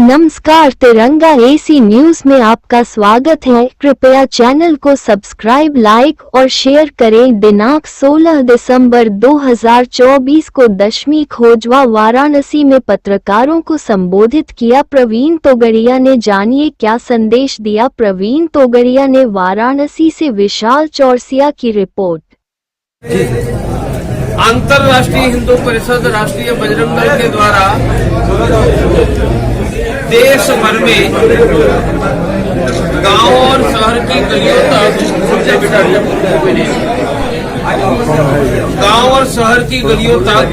नमस्कार, तिरंगा AC news में आपका स्वागत है। कृपया चैनल को सब्सक्राइब, लाइक और शेयर करें। दिनांक 16 दिसंबर 2024 को 10वीं खोजवा वाराणसी में पत्रकारों को संबोधित किया प्रवीण तोगड़िया ने। जानिए क्या संदेश दिया प्रवीण तोगड़िया ने। वाराणसी से विशाल चौरसिया की रिपोर्ट। अंतर्राष्ट्रीय हिंदू परिषद राष्ट्रीय बजरंग दल के द्वारा देश भर में गांव और शहर की गलियों तक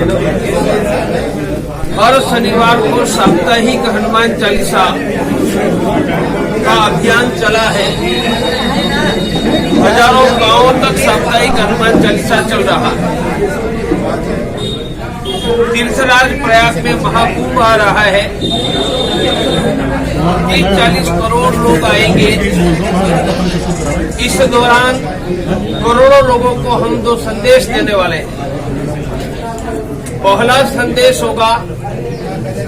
हर शनिवार को साप्ताहिक हनुमान चालीसा का अभियान चला है। हजारों गांवों तक साप्ताहिक हनुमान चालीसा चल रहा है। तीर्थराज प्रयाग में महाकुंभ आ रहा है। 40 करोड़ लोग आएंगे। इस दौरान करोड़ों लोगों को हम दो संदेश देने वाले हैं। पहला संदेश होगा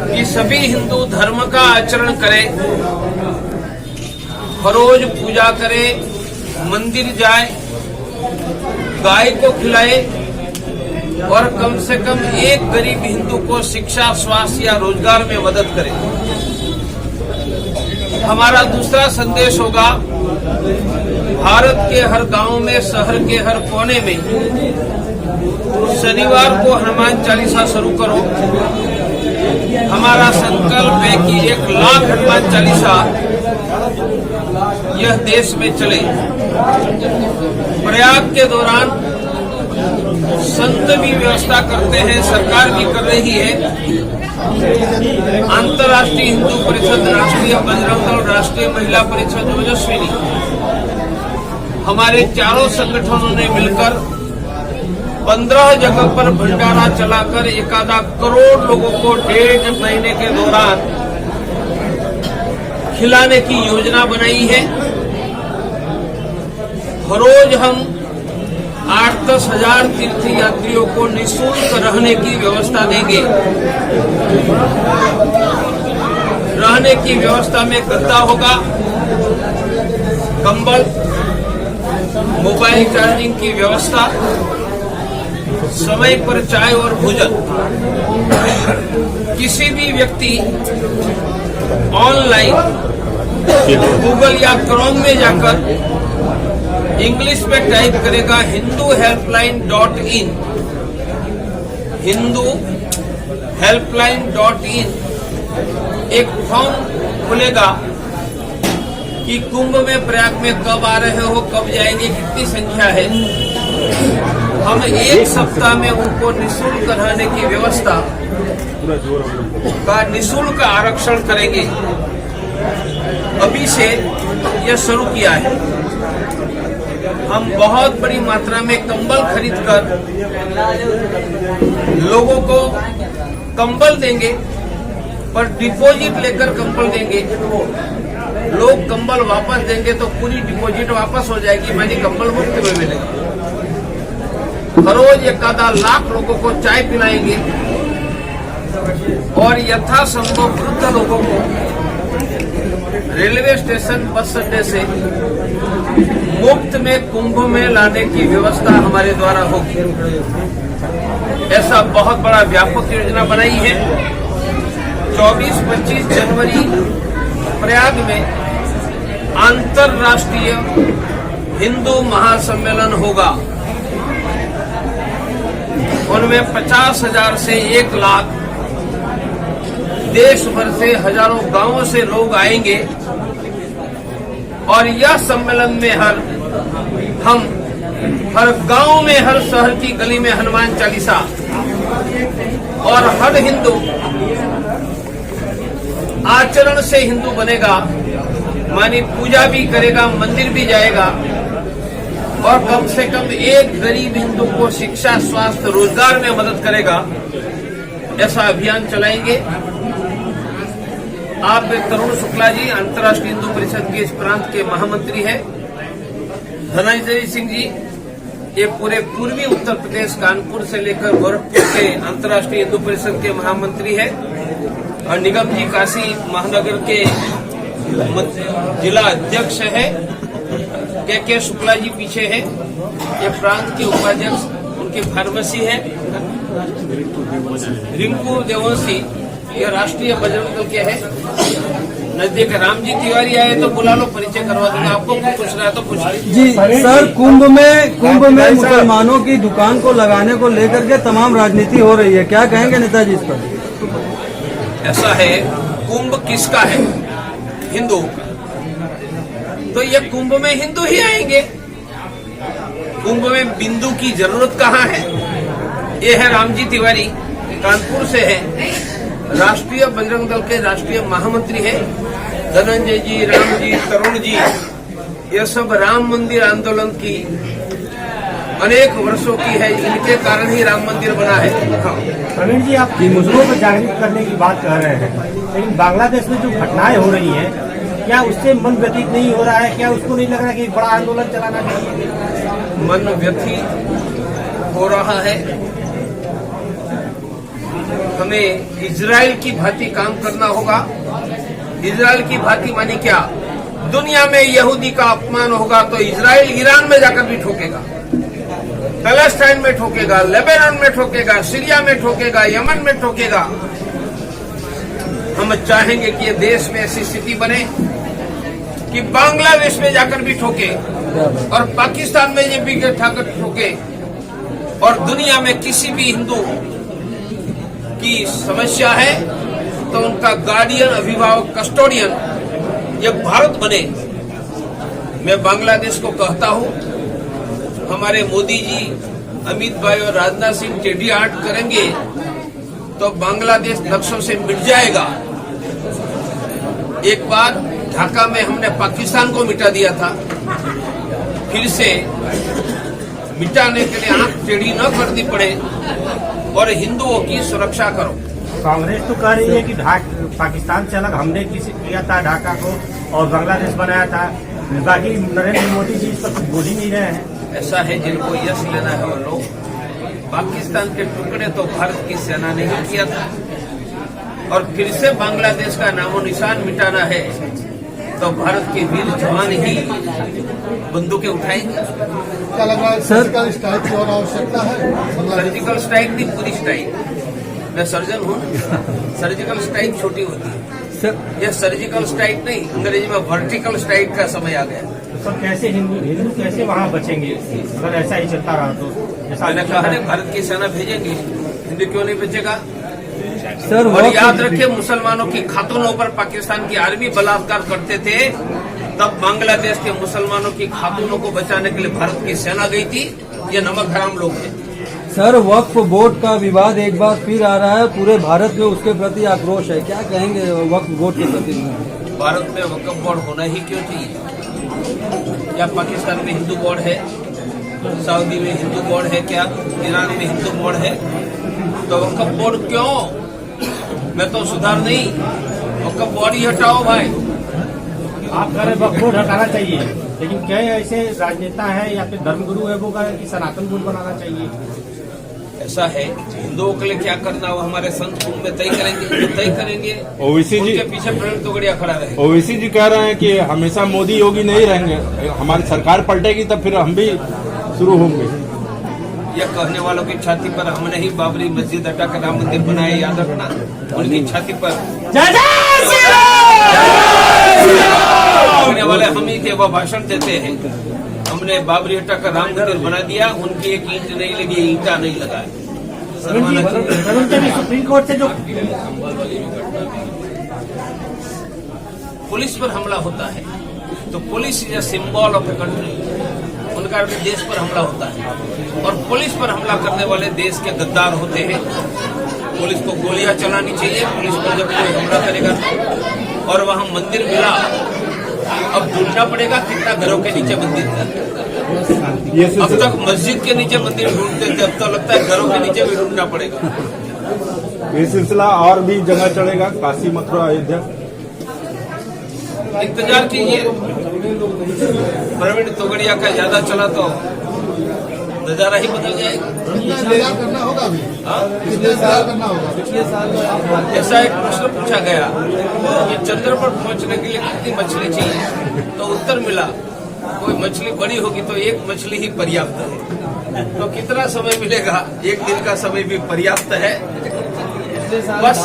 कि सभी हिंदू धर्म का आचरण करें, हर रोज पूजा करें, मंदिर जाए, गाय को खिलाए और कम से कम एक गरीब हिंदू को शिक्षा, स्वास्थ्य या रोजगार में मदद करें। हमारा दूसरा संदेश होगा भारत के हर गांव में, शहर के हर कोने में शनिवार को हनुमान चालीसा शुरू करो। हमारा संकल्प है कि 1 लाख हनुमान चालीसा यह देश में चले। प्रयाग के दौरान संत भी व्यवस्था करते हैं, सरकार भी कर रही है। अंतर्राष्ट्रीय हिंदू परिषद, राष्ट्रीय बजरंग दल, राष्ट्रीय महिला परिषद ओजस्विनी, हमारे चारों संगठनों ने मिलकर 15 जगह पर भंडारा चलाकर 1 करोड़ लोगों को 1.5 महीने के दौरान खिलाने की योजना बनाई है। हर रोज हम 8-10 हजार तीर्थ यात्रियों को निःशुल्क रहने की व्यवस्था देंगे। रहने की व्यवस्था में गद्दा होगा, कंबल, मोबाइल चार्जिंग की व्यवस्था, समय पर चाय और भोजन। किसी भी व्यक्ति ऑनलाइन गूगल या क्रोम में जाकर इंग्लिश में टाइप करेगा hinduhelpline.in, hinduhelpline.in, एक फॉर्म खुलेगा कि कुंभ में, प्रयाग में कब आ रहे हो, कब जाएंगे, कितनी संख्या है। हम 1 सप्ताह में उनको निःशुल्क रहने की व्यवस्था का निःशुल्क आरक्षण करेंगे। अभी से यह शुरू किया है। हम बहुत बड़ी मात्रा में कंबल खरीदकर लोगों को कंबल देंगे, पर डिपॉजिट लेकर कंबल देंगे। लोग कंबल वापस देंगे तो पूरी डिपॉजिट वापस हो जाएगी, मानी कंबल मुफ्त में मिलेगा। हर रोज 1 लाख लोगों को चाय पिलाएंगे और यथासंभव वृद्ध लोगों को रेलवे स्टेशन, बस अड्डे से मुफ्त में कुंभ में लाने की व्यवस्था हमारे द्वारा होगी। ऐसा बहुत बड़ा व्यापक योजना बनाई है। 24-25 जनवरी प्रयाग में अंतर्राष्ट्रीय हिंदू महासम्मेलन होगा। उनमें 50,000 से 1 लाख देश भर से, हजारों गांवों से लोग आएंगे और यह सम्मेलन में हम हर गांव में, हर शहर की गली में हनुमान चालीसा, और हर हिंदू आचरण से हिंदू बनेगा, मानी पूजा भी करेगा, मंदिर भी जाएगा और कम से कम एक गरीब हिंदू को शिक्षा, स्वास्थ्य, रोजगार में मदद करेगा। ऐसा अभियान चलाएंगे। आप तरुण शुक्ला जी अंतर्राष्ट्रीय हिंदू परिषद के इस प्रांत के महामंत्री हैं। धनंजय सिंह जी ये पूरे पूर्वी उत्तर प्रदेश, कानपुर से लेकर गोरखपुर के अंतर्राष्ट्रीय हिंदू परिषद के महामंत्री हैं। और निगम जी काशी महानगर के जिला अध्यक्ष है, के शुक्ला जी पीछे है, ये प्रांत के उपाध्यक्ष, उनकी फार्मेसी है रिंकू देवंशी, ये राष्ट्रीय बजरंग दल के है। नजदीक रामजी तिवारी आए तो बुला लो, परिचय करवा दूंगा आपको, पूछ रहा है तो पूछ जी सर। कुंभ में मुसलमानों की दुकान को लगाने को लेकर के तमाम राजनीति हो रही है, क्या कहेंगे नेताजी इस पर? ऐसा है, कुंभ किसका है? हिंदू का। तो ये कुंभ में हिंदू ही आएंगे, कुंभ में बिंदु की जरूरत कहाँ है? ये है रामजी तिवारी, कानपुर से है, राष्ट्रीय बजरंग दल के राष्ट्रीय महामंत्री है। धनंजय जी, राम जी, तरुण जी, ये सब राम मंदिर आंदोलन की अनेक वर्षों की है, इनके कारण ही राम मंदिर बना है। हाँ। प्रवीण जी, आप मुस्लिमों को जागरूक करने की बात कर रहे हैं, लेकिन बांग्लादेश में जो घटनाएं हो रही है, क्या उससे मन व्यतीत नहीं हो रहा है? क्या उसको नहीं लग रहा कि एक बड़ा आंदोलन चलाना चाहिए? मन व्यथित हो रहा है। हमें इजराइल की भांति काम करना होगा। इजराइल की भांति मानी क्या? दुनिया में यहूदी का अपमान होगा तो इजराइल ईरान में जाकर भी ठोकेगा, पैलेस्टाइन में ठोकेगा, लेबनान में ठोकेगा, सीरिया में ठोकेगा, यमन में ठोकेगा। हम चाहेंगे कि ये देश में ऐसी स्थिति बने कि बांग्लादेश में जाकर भी ठोके और पाकिस्तान में ये भी ठाकर ठोके, और दुनिया में किसी भी हिंदू की समस्या है तो उनका गार्डियन, अभिभावक, कस्टोडियन ये भारत बने। मैं बांग्लादेश को कहता हूं, हमारे मोदी जी, अमित भाई और राजनाथ सिंह टेढ़ी आर्ट करेंगे तो बांग्लादेश नक्शों से मिट जाएगा। एक बार ढाका में हमने पाकिस्तान को मिटा दिया था, फिर से मिटाने के लिए आंख टेढ़ी न करनी पड़े और हिंदुओं की सुरक्षा करो। कांग्रेस तो कह रही है कि पाकिस्तान से अलग हमने किया था ढाका को और बांग्लादेश बनाया था, बाकी नरेंद्र मोदी जी इस पर कुछ बोल ही नहीं रहे हैं। ऐसा है, जिनको यश लेना है वो लोग, पाकिस्तान के टुकड़े तो भारत की सेना ने ही किया था, और फिर से बांग्लादेश का नामो निशान मिटाना है तो भारत के वीर जवान ही बंदूकें उठाएंगे। क्या लग रहा है सर्जिकल स्ट्राइक की और आवश्यकता है? सर्जिकल स्ट्राइक नहीं, पूरी स्ट्राइक। मैं सर्जन हूँ, सर्जिकल स्ट्राइक छोटी होती है, यह सर्जिकल स्ट्राइक नहीं, अंग्रेजी में वर्टिकल स्ट्राइक का समय आ गया। सर, कैसे हिंदू कैसे वहाँ बचेंगे अगर ऐसा ही चलता रहा तो? मैंने कहा है भारत की सेना भेजेंगे, हिंदू क्यों नहीं बचेगा? सर, और याद रखिए, मुसलमानों की खातूनों पर पाकिस्तान की आर्मी बलात्कार करते थे, तब बांग्लादेश के मुसलमानों की खातूनों को बचाने के लिए भारत की सेना गई थी। ये नमक हराम लोग हैं। सर, वक्फ बोर्ड का विवाद एक बार फिर आ रहा है, पूरे भारत में उसके प्रति आक्रोश है, क्या कहेंगे वक्फ बोर्ड के प्रति? भारत में वक्फ बोर्ड होना ही क्यों चाहिए? क्या पाकिस्तान में हिंदू बोर्ड है? सऊदी में हिंदू बोर्ड है क्या? ईरान में हिंदू बोर्ड है? तो वक्फ बोर्ड क्यों? मैं तो सुधार नहीं, वक्फ बोर्ड ही हटाओ भाई। आप कह रहे वक्फ बोर्ड हटाना चाहिए, लेकिन क्या ऐसे राजनेता है या फिर धर्मगुरु है वो कह रहे कि सनातन बोर्ड बनाना चाहिए? ऐसा है, हिंदुओं के लिए क्या करना वो हमारे संत कुंभ में तय करेंगे। ओवैसी जी उनके पीछे प्रवीण तोगड़िया खड़ा रहे। ओवैसी जी कह रहे हैं कि हमेशा मोदी योगी नहीं रहेंगे, हमारी सरकार पलटेगी तब फिर हम भी शुरू होंगे। यह कहने वालों की छाती पर हमने ही बाबरी मस्जिद हटा कर राम मंदिर बनाए, याद रखना। उनकी छाती पर कहने वाले हम ही थे, वह भाषण देते हैं। हमने बाबरी हटा कर राम मंदिर बना दिया, उनकी एक ईंट नहीं लगी, ईंटा नहीं लगा। सुप्रीम कोर्ट से जो पुलिस पर हमला होता है तो police is a symbol of the country, उनका देश पर हमला होता है, और पुलिस पर हमला करने वाले देश के गद्दार होते हैं। पुलिस को गोलियां चलानी चाहिए पुलिस पर जब कोई हमला करेगा तो। और वहां मंदिर मिला, अब ढूंढना पड़ेगा कितना घरों के नीचे मंदिर था। अब तक मस्जिद के नीचे मंदिर ढूंढते थे, अब तो लगता है घरों के नीचे भी ढूंढना पड़ेगा। ये सिलसिला और भी जगह चलेगा, काशी, मथुरा, अयोध्या। इंतजार कीजिए, प्रवीण तोगड़िया का ज्यादा चला तो नजारा ही बदल जाएगा। इंतजार करना होगा अभी, हाँ? इंतजार करना होगा। ऐसा एक प्रश्न पूछा गया कि चंद्र पर पहुंचने के लिए कितनी मछली चाहिए, तो उत्तर मिला कोई मछली बड़ी होगी तो एक मछली ही पर्याप्त है। तो कितना समय मिलेगा? एक दिन का समय भी पर्याप्त है। बस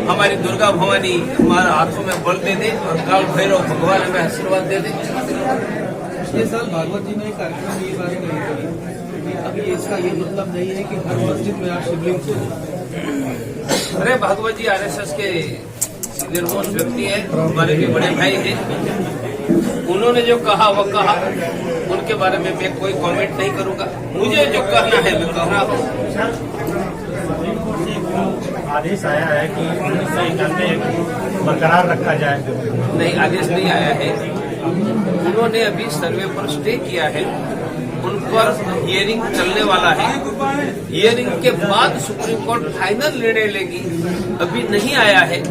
हमारी दुर्गा भवानी हमारे हाथों में बल दे दे और काल भैरव भगवान हमें आशीर्वाद दे दे। पिछले साल भागवत जी ने एक कार्यक्रम में ये बात कही थी, अभी इसका ये मतलब नहीं है कि हर मस्जिद में आप शिवलिंग को। अरे भागवत जी आरएसएस के सीनियर मोस्ट व्यक्ति हैं, हमारे भी बड़े भाई हैं। उन्होंने जो कहा वो कहा, उनके बारे में मैं कोई कमेंट नहीं करूंगा। मुझे जो कहना है मैं कह रहा हूँ। आदेश आया है कि 1991 बरकरार रखा जाए। नहीं, आदेश नहीं आया है। उन्होंने अभी सर्वे पर स्टे किया है, उन पर हियरिंग चलने वाला है। हियरिंग के बाद सुप्रीम कोर्ट फाइनल निर्णय लेगी, अभी नहीं आया है।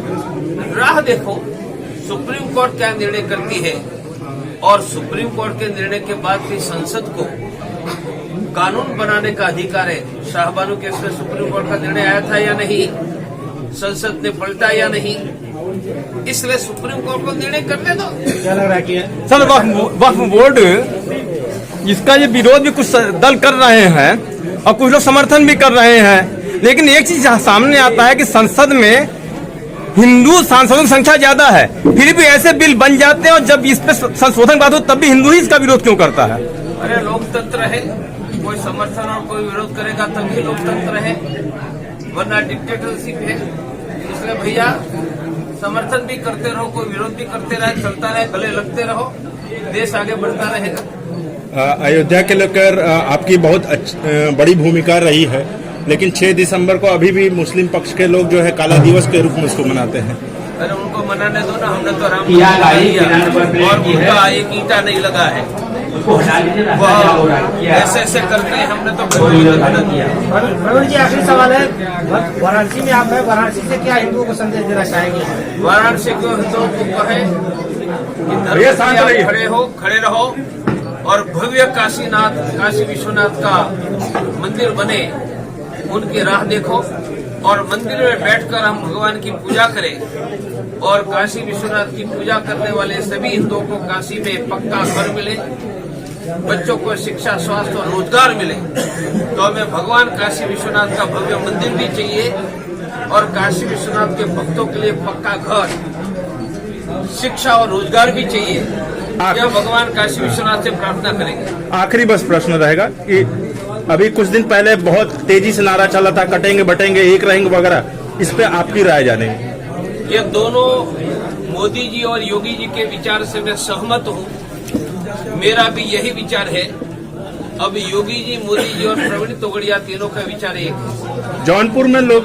राह देखो सुप्रीम कोर्ट क्या निर्णय करती है, और सुप्रीम कोर्ट के निर्णय के बाद भी संसद को कानून बनाने का अधिकार है। शाहबानो केस में सुप्रीम कोर्ट का निर्णय आया था या नहीं, संसद ने पलटा या नहीं, इसलिए सुप्रीम कोर्ट को निर्णय करने दो। क्या लग रहा है कि सर वक्फ बोर्ड इसका ये विरोध भी कुछ दल कर रहे हैं और कुछ लोग समर्थन भी कर रहे हैं, लेकिन एक चीज सामने आता है कि संसद में हिंदू सांसदों की संख्या ज्यादा है, फिर भी ऐसे बिल बन जाते हैं और जब इस पे संशोधन बात हो तब भी हिंदू ही इसका विरोध क्यों करता है? अरे लोकतंत्र है, कोई समर्थन और कोई विरोध करेगा तभी लोकतंत्र है, वरना डिक्टेटरशिप है। इसलिए भैया समर्थन भी करते रहो, कोई विरोध भी करते रहे, चलता रहे, गले लगते रहो, देश आगे बढ़ता रहेगा। अयोध्या के लेकर आपकी बहुत बड़ी भूमिका रही है, लेकिन 6 दिसंबर को अभी भी मुस्लिम पक्ष के लोग जो है काला दिवस के रूप में उसको मनाते हैं। अरे उनको मनाने दो ना, हमने तो राम किया और उनका एक ईंटा नहीं लगा है। ऐसे ऐसे करते हैं, हमने तो किया। प्रवीण जी आखिरी सवाल है, वाराणसी में आप हैं, वाराणसी से क्या हिंदुओं को संदेश देना चाहेंगे? वाराणसी को हिंदुओं को कहे कि धर्म से खड़े रहो और भव्य काशी विश्वनाथ का मंदिर बने, उनकी राह देखो और मंदिर में बैठकर हम भगवान की पूजा करें और काशी विश्वनाथ की पूजा करने वाले सभी हिंदुओं को काशी में पक्का घर मिले, बच्चों को शिक्षा, स्वास्थ्य और रोजगार मिले। तो हमें भगवान काशी विश्वनाथ का भव्य मंदिर भी चाहिए और काशी विश्वनाथ के भक्तों के लिए पक्का घर, शिक्षा और रोजगार भी चाहिए। यह भगवान काशी विश्वनाथ से प्रार्थना करेंगे। आखिरी बस प्रश्न रहेगा कि अभी कुछ दिन पहले बहुत तेजी से नारा चला था, कटेंगे बटेंगे एक रहेंगे वगैरह, इस पे आपकी राय जानेंगे। ये दोनों मोदी जी और योगी जी के विचार से मैं सहमत हूँ, मेरा भी यही विचार है। अब योगी जी, मोदी जी और प्रवीण तोगड़िया तीनों का विचार एक है। जौनपुर में लोग